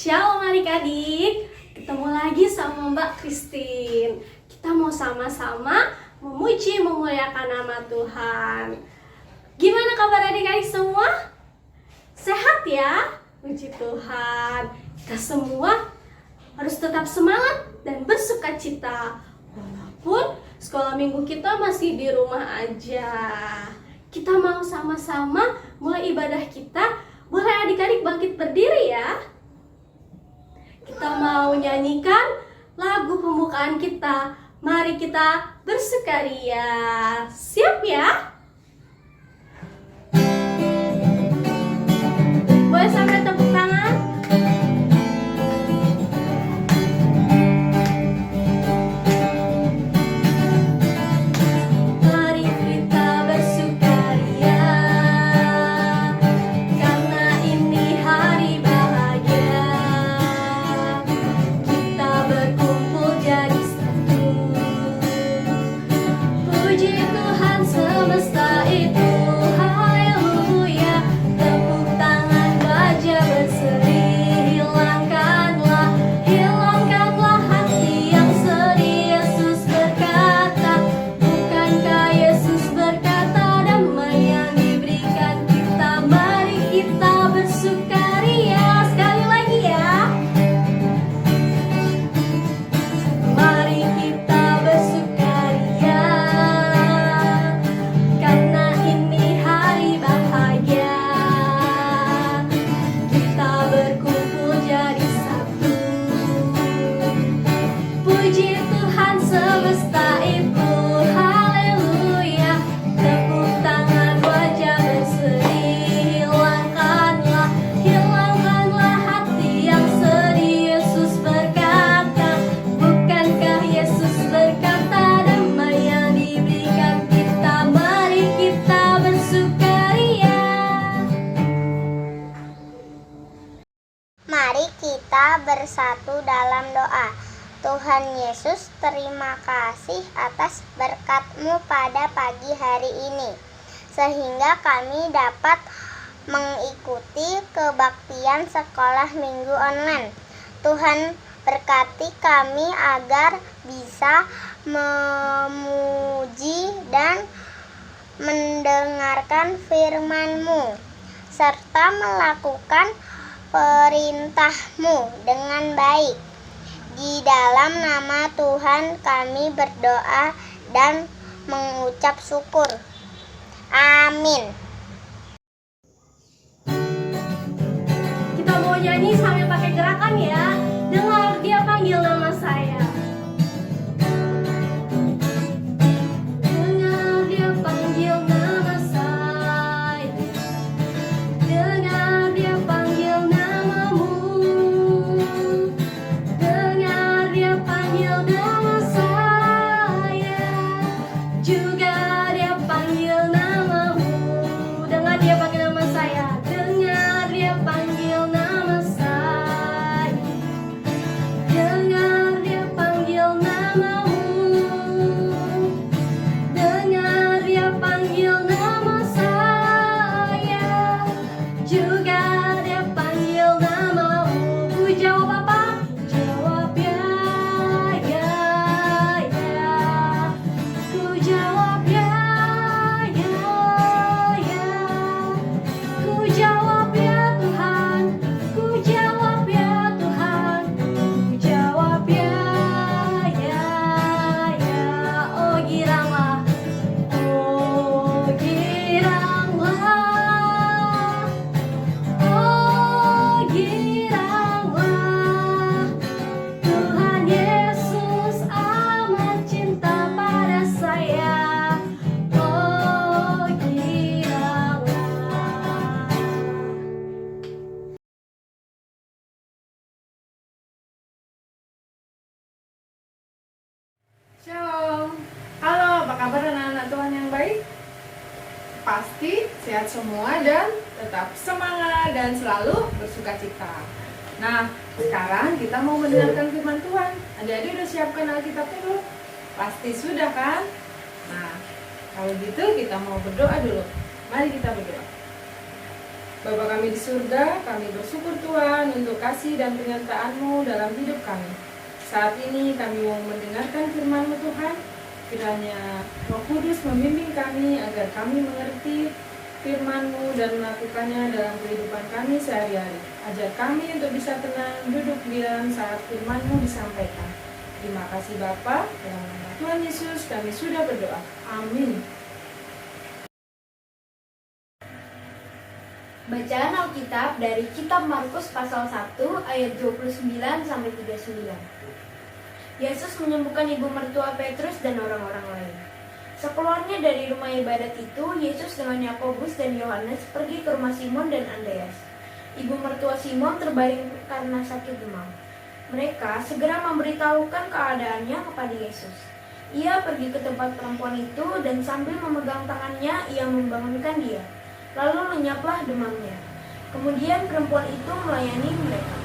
Shalom adik-adik, ketemu lagi sama Mbak Christine. Kita mau sama-sama memuji memuliakan nama Tuhan. Gimana kabar adik-adik semua? Sehat ya? Puji Tuhan. Kita semua harus tetap semangat dan bersuka cita. Walaupun sekolah minggu kita masih di rumah aja. Kita mau sama-sama mulai ibadah kita. Boleh adik-adik bangkit berdiri ya? Kita mau nyanyikan lagu pembukaan kita. Mari kita bersukaria. Siap ya? Boleh sampai tepuk tangan? Mari kita bersukaria, karena ini hari bahagia. Kita berkumpul jadi satu. Puji Tuhan semesta itu, haleluya. Tepuk tangan wajah berseri. Hilangkanlah hati yang sedih. Yesus berkata, bukankah Yesus berkata damai yang diberikan kita. Mari kita bersukaria. Sekali lagi ya. Mari kita bersukaria, karena ini hari bahagia. Kita berkumpul jadi satu. Puji Tuhan semesta itu, haleluya. Tepuk tangan wajah berseri. Hilangkanlah hati yang sedih. Yesus berkata, bukankah Yesus berkata damai yang diberikan kita. Mari kita bersukaria. Mari kita bersatu dalam doa. Tuhan Yesus, terima kasih atas berkat-Mu pada pagi hari ini, sehingga kami dapat mengikuti kebaktian sekolah minggu online. Tuhan berkati kami agar bisa memuji dan mendengarkan firman-Mu, serta melakukan perintah-Mu dengan baik. Di dalam nama Tuhan kami berdoa dan mengucap syukur. Amin. Kita mau nyanyi sambil pakai gerakan ya. Dengar dia panggil nama saya. Dengar dia panggil nama saya. Dengar dia panggil namamu. Dengar dia panggil nama saya. Juga dia panggil namamu. Dengar dia panggil nama saya. Dengar dia panggil nama saya. Dengar dia panggil namamu. Dengar dia panggil nama saya. Juga dia panggil namamu. Ku jawab apa? Jawab ya, ya, ya. Ku jawab ya, ya, ya. Ku jawab ya Tuhan. Ku jawab ya Tuhan. Ku jawab ya, ya, ya. Oh giranglah. Oh giranglah. Oh giranglah. Tuhan Yesus amat cinta pada saya. Oh giranglah. Shalom. Halo, apa kabar anak-anak Tuhan yang baik? Pasti sehat semua dan tetap semangat dan selalu bersuka cita. Nah, sekarang kita mau mendengarkan firman Tuhan. Adik-adik udah siapkan Alkitabnya belum? Pasti sudah kan? Nah, kalau gitu kita mau berdoa dulu. Mari kita berdoa. Bapa kami di surga, kami bersyukur Tuhan untuk kasih dan penyertaan-Mu dalam hidup kami. Saat ini kami mau mendengarkan firman-Mu Tuhan. Kiranya Roh Kudus membimbing kami agar kami mengerti firman-Mu dan melakukannya dalam kehidupan kami sehari-hari. Ajar kami untuk bisa tenang duduk diam saat firman-Mu disampaikan. Terima kasih Bapa, dalam nama Tuhan Yesus kami sudah berdoa. Amin. Bacaan Alkitab dari Kitab Markus pasal 1 ayat 29 sampai 39. Yesus menyembuhkan ibu mertua Petrus dan orang-orang lain. Sekeluarnya dari rumah ibadat itu, Yesus dengan Yakobus dan Yohanes pergi ke rumah Simon dan Andreas. Ibu mertua Simon terbaring karena sakit demam. Mereka segera memberitahukan keadaannya kepada Yesus. Ia pergi ke tempat perempuan itu dan sambil memegang tangannya, ia membangunkan dia. Lalu lenyaplah demamnya. Kemudian perempuan itu melayani mereka.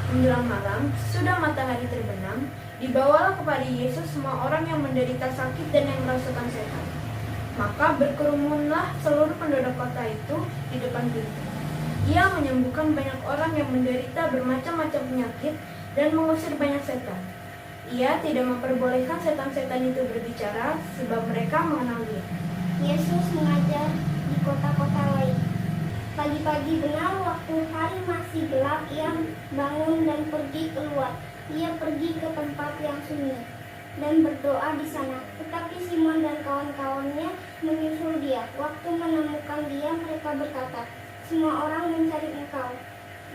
Menjelang malam, sudah matahari terbenam, dibawalah kepada Yesus semua orang yang menderita sakit dan yang merasukan setan. Maka berkerumunlah seluruh penduduk kota itu di depan pintu. Ia menyembuhkan banyak orang yang menderita bermacam-macam penyakit dan mengusir banyak setan. Ia tidak memperbolehkan setan-setan itu berbicara sebab mereka mengenal dia. Yesus mengajar di kota-kota lain. Pagi-pagi benar waktu hari masih gelap, ia bangun dan pergi keluar. Ia pergi ke tempat yang sunyi dan berdoa di sana. Tetapi Simon dan kawan-kawannya menyusul dia. Waktu menemukan dia, mereka berkata, "Semua orang mencari engkau."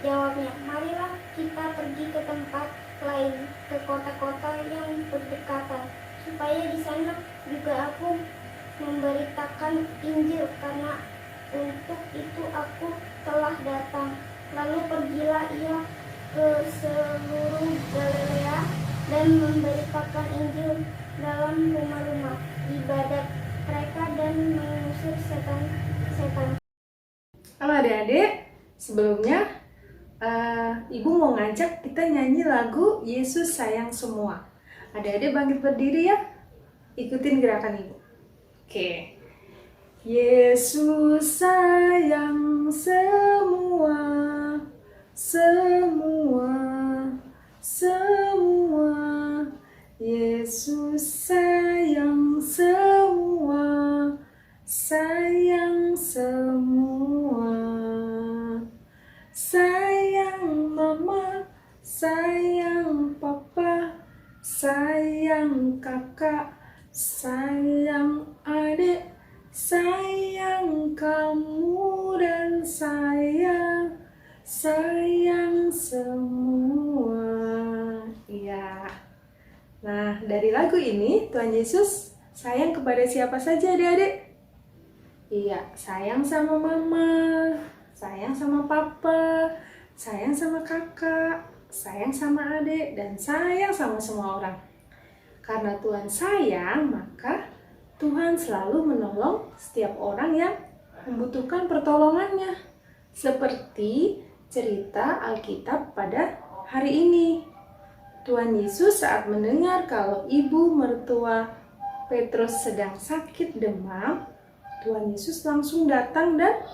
Jawabnya, "Marilah kita pergi ke tempat lain, ke kota-kota yang berdekatan, supaya di sana juga aku memberitakan Injil, karena untuk itu aku telah datang." Lalu pergilah ia ke seluruh Galilea dan memberitakan Injil dalam rumah-rumah ibadat mereka dan mengusir setan-setan. Halo adik-adik, sebelumnya Ibu mau ngajak kita nyanyi lagu Yesus Sayang Semua. Adik-adik bangkit berdiri ya, ikutin gerakan Ibu. Oke. Yesus sayang semua, semua, semua. Yesus sayang semua, sayang semua. Sayang mama, sayang papa, sayang kakak, sayang adik, sayang kamu dan saya, sayang semua. Iya. Nah, dari lagu ini Tuhan Yesus sayang kepada siapa saja adik-adik? Iya, sayang sama mama, sayang sama papa, sayang sama kakak, sayang sama adik, dan sayang sama semua orang. Karena Tuhan sayang, maka Tuhan selalu menolong setiap orang yang membutuhkan pertolongannya. Seperti cerita Alkitab pada hari ini. Tuhan Yesus saat mendengar kalau ibu mertua Petrus sedang sakit demam, Tuhan Yesus langsung datang dan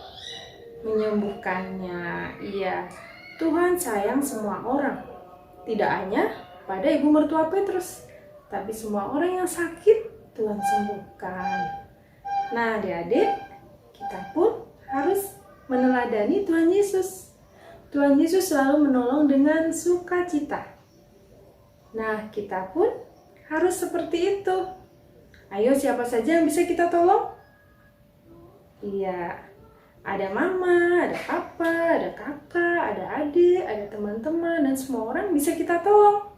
menyembuhkannya. Iya, Tuhan sayang semua orang. Tidak hanya pada ibu mertua Petrus, tapi semua orang yang sakit Tuhan sembuhkan. Nah, adik-adik, kita pun harus meneladani Tuhan Yesus. Tuhan Yesus selalu menolong dengan sukacita. Nah, kita pun harus seperti itu. Ayo, siapa saja yang bisa kita tolong? Iya, ada mama, ada papa, ada kakak, ada adik, ada teman-teman, dan semua orang bisa kita tolong.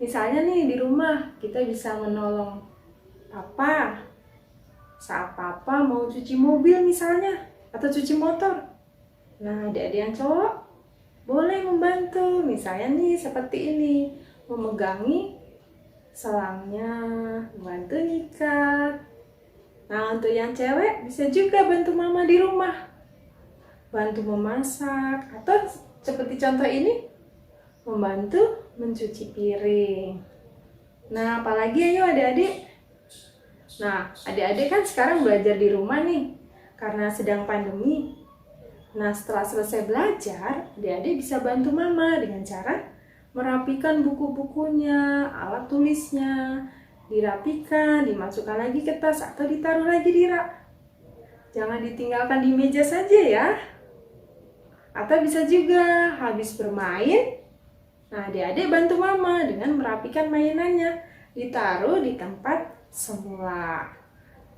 Misalnya nih di rumah, kita bisa menolong papa saat papa mau cuci mobil misalnya, atau cuci motor. Nah, adik-adik yang cowok boleh membantu, misalnya nih seperti ini, memegangi selangnya, bantu nyikat. Nah, untuk yang cewek bisa juga bantu mama di rumah, bantu memasak, atau seperti contoh ini, membantu mencuci piring. Nah, apalagi ayo adik-adik. Nah, adik-adik kan sekarang belajar di rumah nih, karena sedang pandemi. Nah, setelah selesai belajar, adik-adik bisa bantu mama dengan cara merapikan buku-bukunya, alat tulisnya, dirapikan, dimasukkan lagi ke tas atau ditaruh lagi di rak. Jangan ditinggalkan di meja saja ya. Atau bisa juga habis bermain, nah adik-adik bantu mama dengan merapikan mainannya, ditaruh di tempat semula.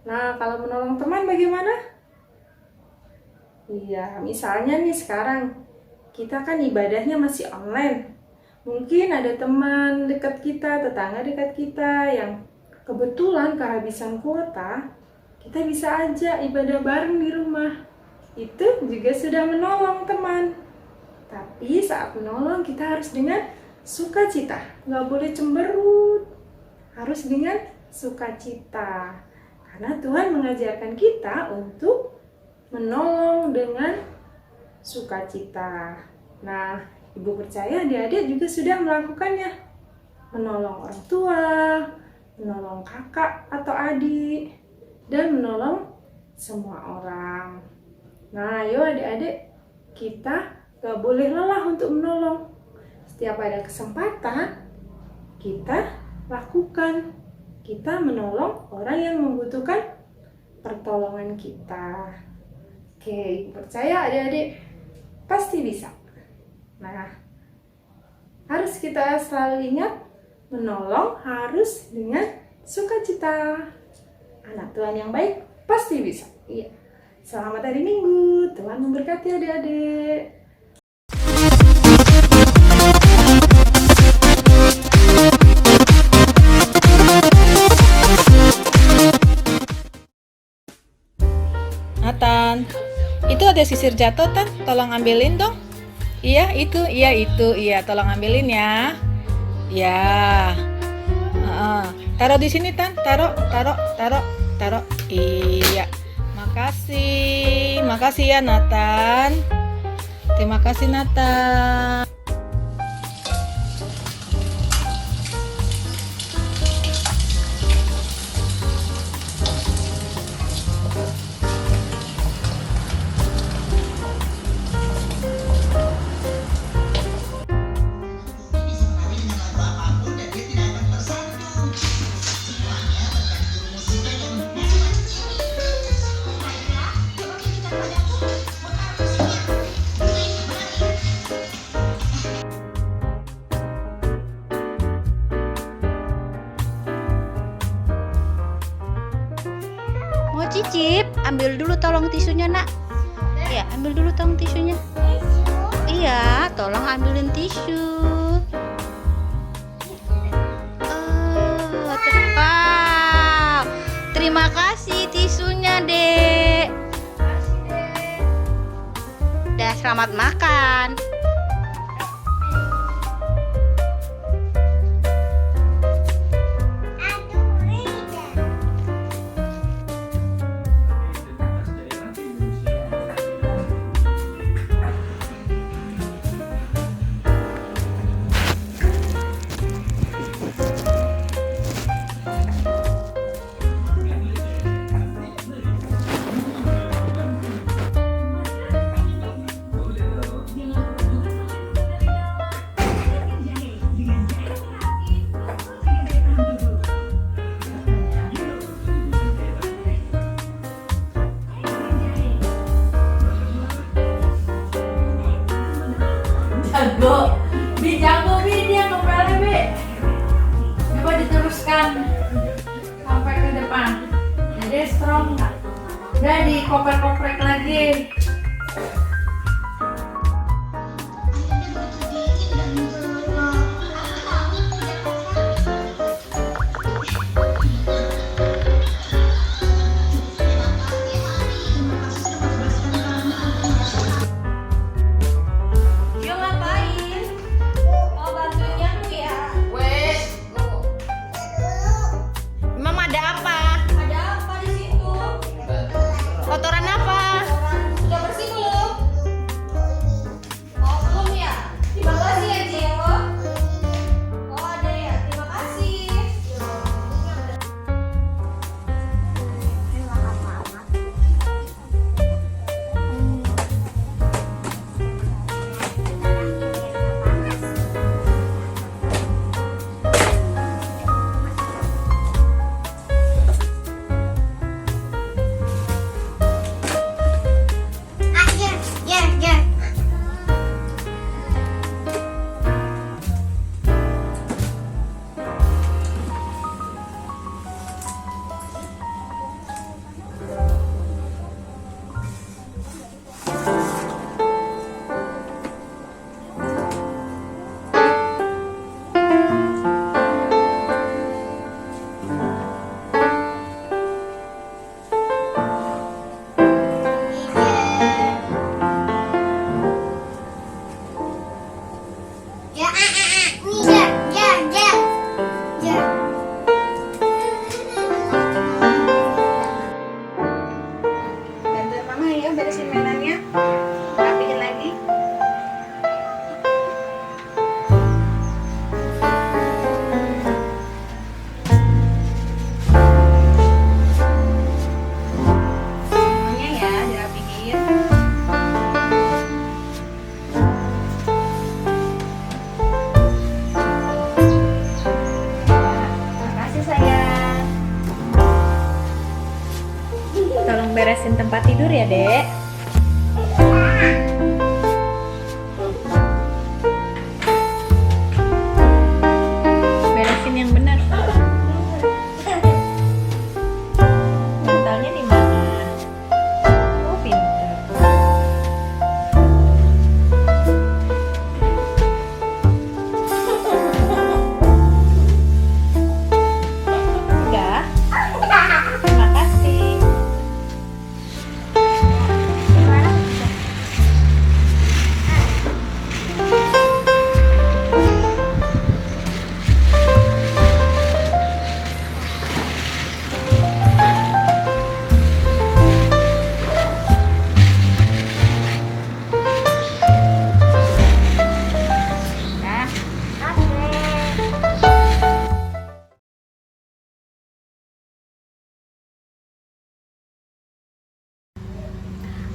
Nah, kalau menolong teman bagaimana? Iya, misalnya nih sekarang kita kan ibadahnya masih online. Mungkin ada teman dekat kita, tetangga dekat kita yang kebetulan kehabisan kuota, kita bisa ajak ibadah bareng di rumah. Itu juga sudah menolong teman. Tapi saat menolong kita harus dengan sukacita, nggak boleh cemberut. Harus dengan sukacita. Karena Tuhan mengajarkan kita untuk menolong dengan sukacita. Nah, ibu percaya adik-adik juga sudah melakukannya. Menolong orang tua, menolong kakak atau adik, dan menolong semua orang. Nah, ayo adik-adik, kita gak boleh lelah untuk menolong. Setiap ada kesempatan, kita lakukan. Kita menolong orang yang membutuhkan pertolongan kita. Oke, percaya adik-adik pasti bisa. Nah, harus kita selalu ingat, menolong harus dengan sukacita. Anak Tuhan yang baik pasti bisa. Iya. Selamat hari Minggu. Tuhan memberkati adik-adik. Nathan, itu ada sisir jatuh, Tan. Tolong ambilin dong. Iya, itu. Iya, tolong ambilin ya. Ya. Taruh di sini, Tan. Taruh. Iya. Makasih ya, Nathan. Terima kasih, Nathan. Mau cicip, ambil dulu tolong tisunya, Nak. Ya, ambil dulu tolong tisunya. Iya, tolong ambilin tisu. Wow, terima kasih tisunya, Dek. Udah, selamat makan. Jago, dia ngepelnya, Be. Coba diteruskan sampai ke depan. Jadi strong nggak? Udah dikoprek-koprek lagi. Kotoran apa? Sudah bersih belum? Ya, ya, ya, ya, ya. Bantuin mama ya beresin mainannya. Rapihin lagi. Semuanya ya dirapihin. Makasih sayang. Tolong beresin tempat tidur ya, Dek. Beresin yang benar. Bantalnya di mana? Oh, pintar. Udah. Terima kasih.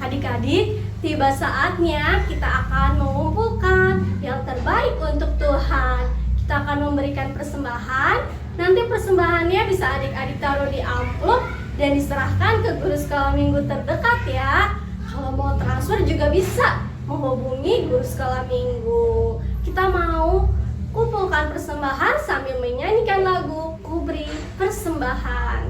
Adik-adik, tiba saatnya kita akan mengumpulkan yang terbaik untuk Tuhan. Kita akan memberikan persembahan. Nanti persembahannya bisa adik-adik taruh di amplop dan diserahkan ke guru sekolah minggu terdekat ya. Kalau mau transfer juga bisa menghubungi guru sekolah minggu. Kita mau kumpulkan persembahan sambil menyanyikan lagu Ku Beri Persembahan.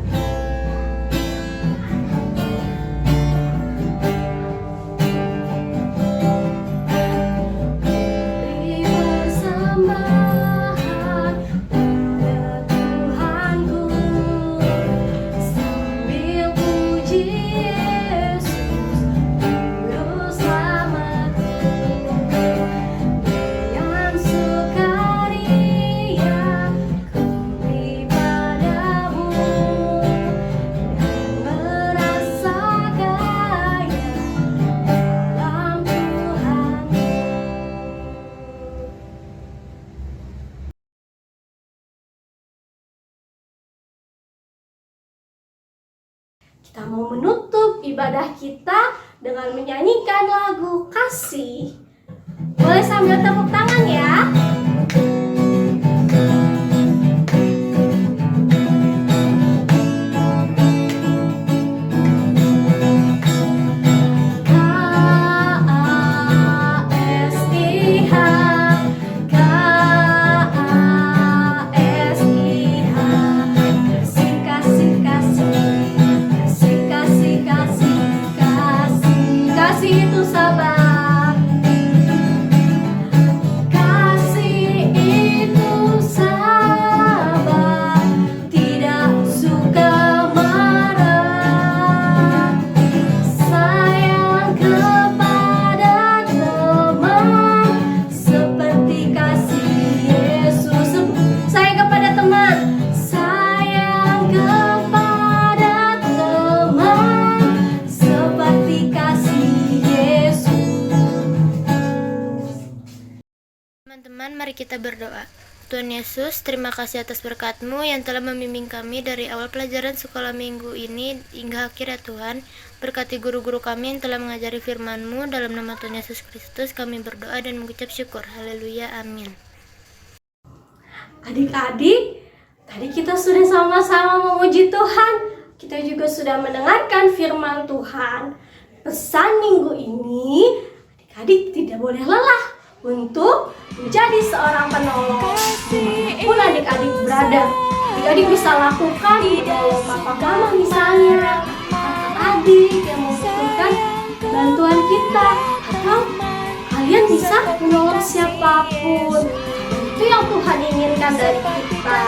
Beri persembahan pada Tuhanku, sambil puji Yesus, Juru Selamatku. Dengan sukaria ku beri padamu, dan merasa kaya dalam Tuhanku. Kita mau menutup ibadah kita dengan menyanyikan lagu kasih. Boleh sambil tepuk tangan ya. K-A-S-I-H, K-A-S-I-H. Kasih, kasih, kasih. Kasih, kasih, kasih, kasih. Kasih itu sabar. Kasih itu sabar, tidak suka marah. Sayang kepada teman seperti kasih Yesus. Sayang kepada teman. Sayang kepada teman seperti kasih Yesus. Teman-teman, mari kita berdoa. Tuhan Yesus, terima kasih atas berkat-Mu yang telah membimbing kami dari awal pelajaran sekolah minggu ini hingga akhir ya Tuhan. Berkati guru-guru kami yang telah mengajari firman-Mu. Dalam nama Tuhan Yesus Kristus kami berdoa dan mengucap syukur. Haleluya, amin. Adik-adik, tadi kita sudah sama-sama memuji Tuhan. Kita juga sudah mendengarkan firman Tuhan. Pesan minggu ini, adik-adik tidak boleh lelah untuk menjadi seorang penolong. Dimanapun adik-adik berada, adik-adik bisa lakukan menolong papa mama misalnya, kakak adik yang membutuhkan bantuan kita, atau kalian bisa menolong siapapun. Itu yang Tuhan inginkan dari kita.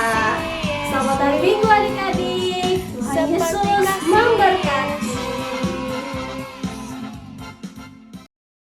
Selamat hari Minggu adik-adik. Tuhan Yesus memberkati.